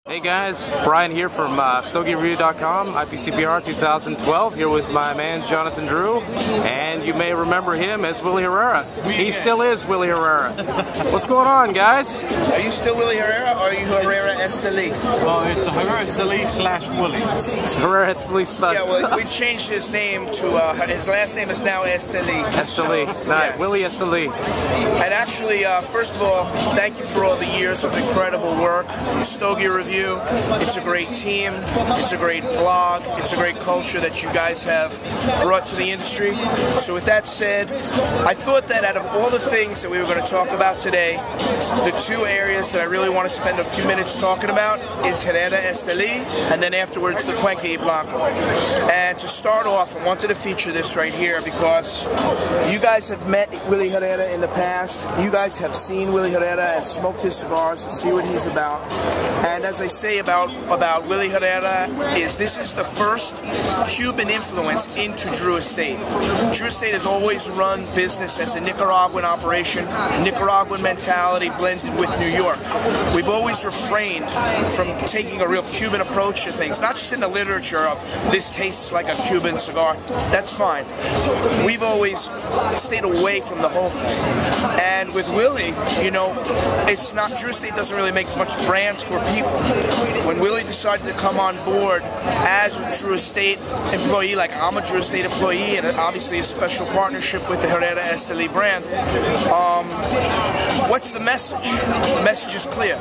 Hey guys, Brian here from StogieReview.com, IPCPR 2012, here with my man Jonathan Drew, and you may remember him as Willy Herrera. He still is Willy Herrera. What's going on, guys? Are you still Willy Herrera, or are you Herrera Esteli? Well, it's a Herrera Esteli slash Willy. Herrera Esteli slash... Yeah, well, we changed his name to, his last name is now Esteli. Esteli, so, nice. Yes. Willy Esteli. And actually, first of all, thank you for all the years of incredible work from Stogie Review. It's a great team, it's a great blog, it's a great culture that you guys have brought to the industry. So with that said, I thought that out of all the things that we were going to talk about today, the two areas that I really want to spend a few minutes talking about is Herrera Esteli, and then afterwards the Cuenca y Blanco. And to start off, I wanted to feature this right here because you guys have met Willy Herrera in the past. You guys have seen Willy Herrera and smoked his cigars and see what he's about. And as I say about Willy Herrera is this is the first Cuban influence into Drew Estate. Drew Estate has always run business as a Nicaraguan operation, Nicaraguan mentality blended with New York. We've always refrained from taking a real Cuban approach to things, not just in the literature of this tastes like a Cuban cigar. That's fine. We've always stayed away from the whole thing. And with Willy, you know, it's not, Drew Estate doesn't really make much brands for people. When Willy decided to come on board as a Drew Estate employee, like I'm a Drew Estate employee, and obviously a special partnership with the Herrera Esteli brand, what's the message? The message is clear.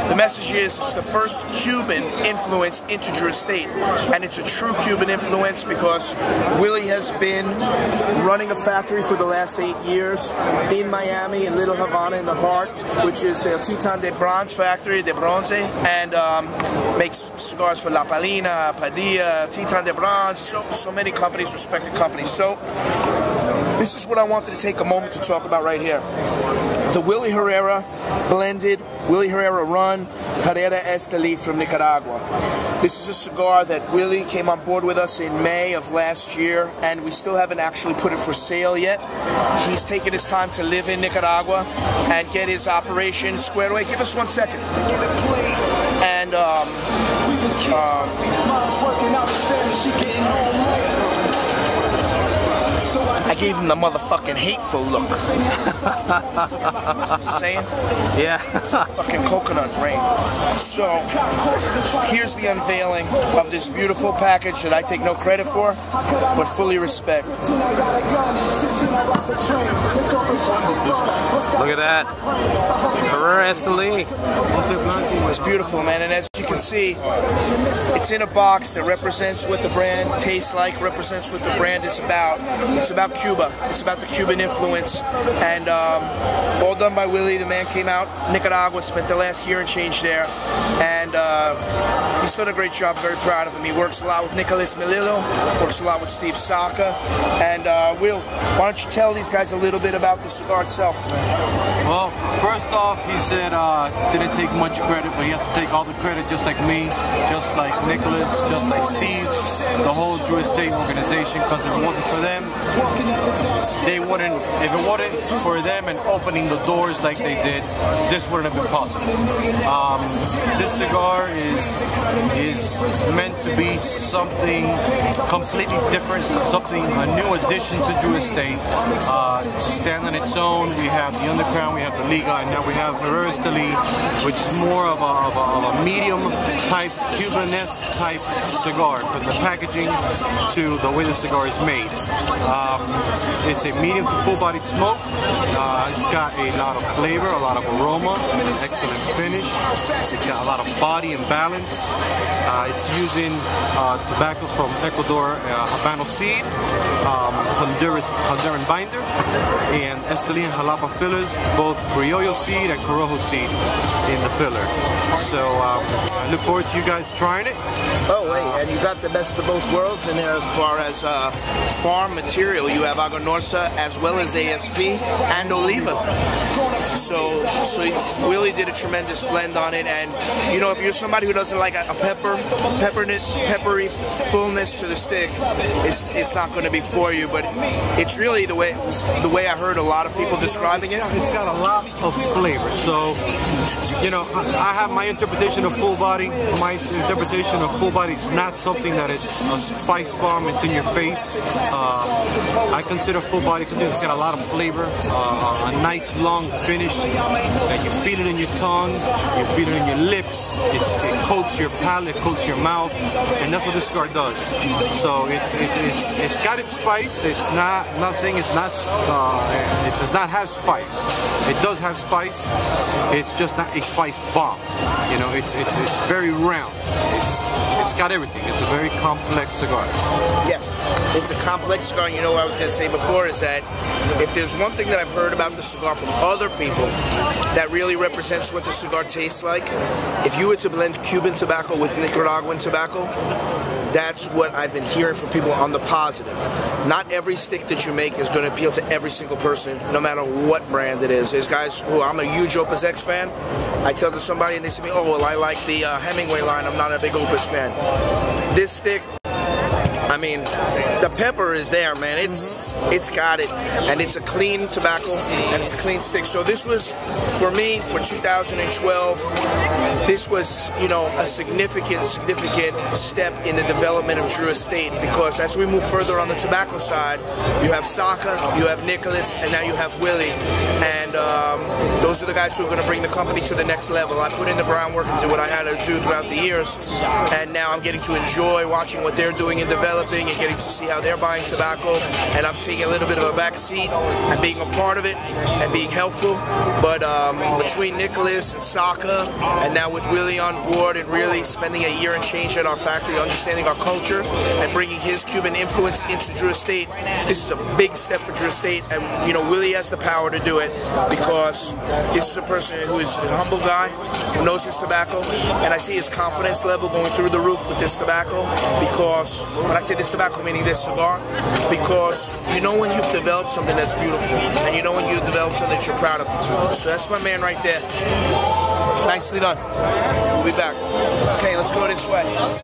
The message is it's the first Cuban influence into Drew Estate, and it's a true Cuban influence because Willy has been running a factory for the last 8 years in Miami, in Little Havana, in the heart, which is the Titan de Bronze factory, de Bronze, and makes cigars for La Palina, Padilla, Titan de Bronze, so many companies, respected companies. So this is what I wanted to take a moment to talk about right here. The Willy Herrera blended, Willy Herrera run, Herrera Esteli from Nicaragua. This is a cigar that Willy came on board with us in May of last year, and we still haven't actually put it for sale yet. He's taken his time to live in Nicaragua and get his operation squared away. Give us 1 second. And I gave him the motherfucking hateful look. Saying? Yeah. Fucking coconut rain. So, here's the unveiling of this beautiful package that I take no credit for, but fully respect. Look at that. Herrera Esteli. It's beautiful, man, and as you can see, it's in a box that represents what the brand tastes like, represents what the brand is about. It's about Cuba. It's about the Cuban influence, and all done by Willy. The man came out Nicaragua, spent the last year and change there, and he's done a great job. Very proud of him. He works a lot with Nicolas Melillo, works a lot with Steve Saka, and Will, why don't you tell these guys a little bit about the cigar itself? Well, first off, he said didn't take much credit, but he has to take all the credit, just like me, just like Nicholas, just like Steve, the whole Drew Estate organization, because if it wasn't for them, they wouldn't, if it wasn't for them and opening the doors like they did, this wouldn't have been possible. This cigar is meant to be something completely different, something, a new addition to Drew Estate, to stand on its own. We have the Underground, we have the Liga, and now we have Herrera Esteli, which is more of a medium type, Cubanesque type cigar, from the packaging to the way the cigar is made. It's a medium to full-bodied smoke. It's got a lot of flavor, a lot of aroma, excellent finish. It's got a lot of body and balance. It's using tobaccos from Ecuador, Habano seed, Honduran binder, and Esteli and Jalapa fillers, both Criollo seed and Corojo seed in the filler. So I look forward to you guys trying it. Oh wait, and you got the best of both worlds in there as far as farm material. You have Aganorsa as well as ASP and Oliva. So honestly. Willy did a tremendous blend on it, and you know, if you're somebody who doesn't like a peppery fullness to the stick, it's not going to be for you. But it's really the way I heard a lot of people describing it. It's got a lot of flavor. So, you know, I have my interpretation of full body. My interpretation of full body is not something that it's a spice bomb, it's in your face. I consider full body something that's got a lot of flavor, a nice long finish, and you feel it in your tongue, you feel it in your lips, it coats your palate, it coats your mouth, and that's what this cigar does. So it's got its spice. It's not, I'm not saying it's not, it does not have spice. It does have spice. It's just not a spice bomb. You know, it's very round. It's got everything. It's a very complex cigar. Yes, it's a complex cigar. You know what I was going to say before is that if there's one thing that I've heard about the cigar from other people that really represents what the cigar tastes like, if you were to blend Cuban tobacco with Nicaraguan tobacco, that's what I've been hearing from people on the positive. Not every stick that you make is going to appeal to every single person, no matter what brand it is. There's guys who, I'm a huge Opus X fan. I tell to somebody and they say to me, oh, well, I like the Hemingway line. I'm not a big Opus fan. This stick, I mean, the pepper is there, man. It's got it, and it's a clean tobacco, and it's a clean stick. So this was, for me, for 2012, this was, you know, a significant step in the development of Drew Estate, because as we move further on the tobacco side, you have Saka, you have Nicholas, and now you have Willy, and those are the guys who are going to bring the company to the next level. I put in the groundwork and did what I had to do throughout the years, and now I'm getting to enjoy watching what they're doing and developing and getting to see how they're buying tobacco, and I'm taking a little bit of a back seat and being a part of it and being helpful. But between Nicholas and Saka, and now with Willy on board, and really spending a year and change at our factory, understanding our culture and bringing his Cuban influence into Drew Estate, this is a big step for Drew Estate. And you know, Willy has the power to do it, because this is a person who is a humble guy, who knows his tobacco, and I see his confidence level going through the roof with this tobacco. Because when I say this tobacco, meaning this cigar, because you know when you've developed something that's beautiful, and you know when you've developed something that you're proud of. So that's my man right there. Nicely done. We'll be back. Okay, let's go this way.